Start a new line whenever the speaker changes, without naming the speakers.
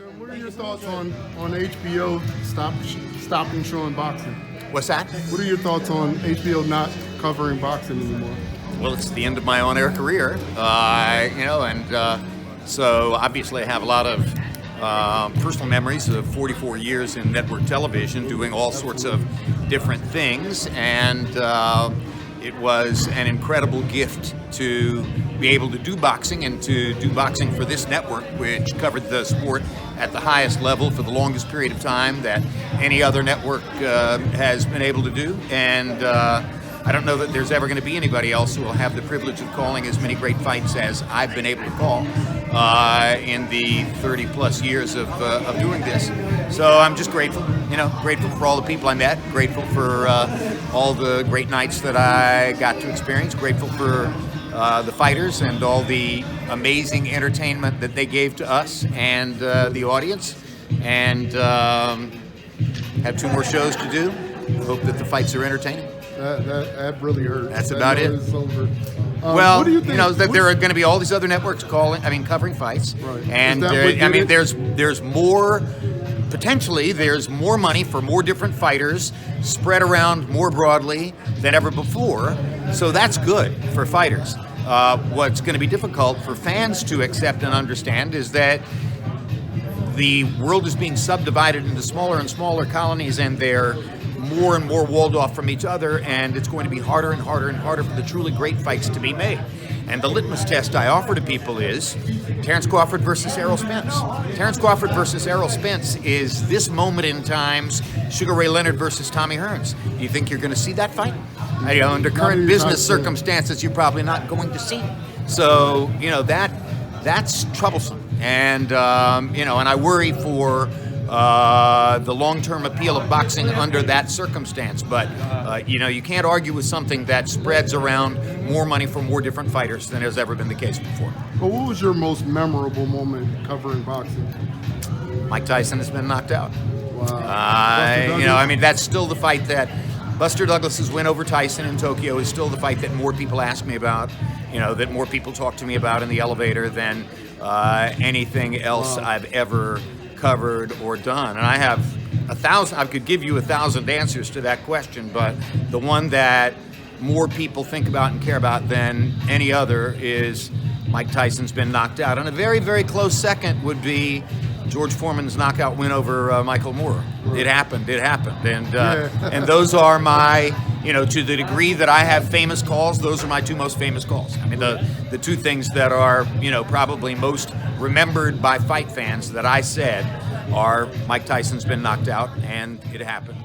John, what are your thoughts on HBO stopping showing boxing?
What's that?
What are your thoughts on HBO not covering boxing anymore?
Well, it's the end of my on-air career, so obviously I have a lot of personal memories of 44 years in network television, doing all sorts of different things, and it was an incredible gift to be able to do boxing and to do boxing for this network, which covered the sport at the highest level for the longest period of time that any other network has been able to do. And I don't know that there's ever going to be anybody else who will have the privilege of calling as many great fights as I've been able to call in the 30 plus years of doing this. So I'm just grateful, grateful for all the people I met, grateful for all the great nights that I got to experience, grateful for the fighters and all the amazing entertainment that they gave to us and the audience, and have 2 more shows to do. Hope that the fights are entertaining.
That really hurts.
That's about it.
Well, what do you think?
That there are going to be all these other networks covering fights,
right.
And there's more. Potentially, there's more money for more different fighters spread around more broadly than ever before. So that's good for fighters. What's going to be difficult for fans to accept and understand is that the world is being subdivided into smaller and smaller colonies, and they're more and more walled off from each other, and it's going to be harder and harder and harder for the truly great fights to be made. And the litmus test I offer to people is Terence Crawford versus Errol Spence. Terence Crawford versus Errol Spence is this moment in time's Sugar Ray Leonard versus Tommy Hearns. Do you think you're going to see that fight? Under current business circumstances, you're probably not going to see it. So, that's troublesome. And, and I worry for the long-term appeal of boxing under that circumstance. But, you can't argue with something that spreads around more money for more different fighters than has ever been the case before.
But what was your most memorable moment covering boxing?
Mike Tyson has been knocked out.
Wow.
That's still the fight that Buster Douglas's win over Tyson in Tokyo is still the fight that more people ask me about, that more people talk to me about in the elevator than anything else I've ever covered or done. And I have 1,000, I could give you 1,000 answers to that question, but the one that more people think about and care about than any other is Mike Tyson's been knocked out. And a very, very close second would be George Foreman's knockout win over Michael Moore. It happened. And those are my, to the degree that I have famous calls, those are my 2 most famous calls. The 2 things that are, probably most remembered by fight fans that I said are Mike Tyson's been knocked out, and it happened.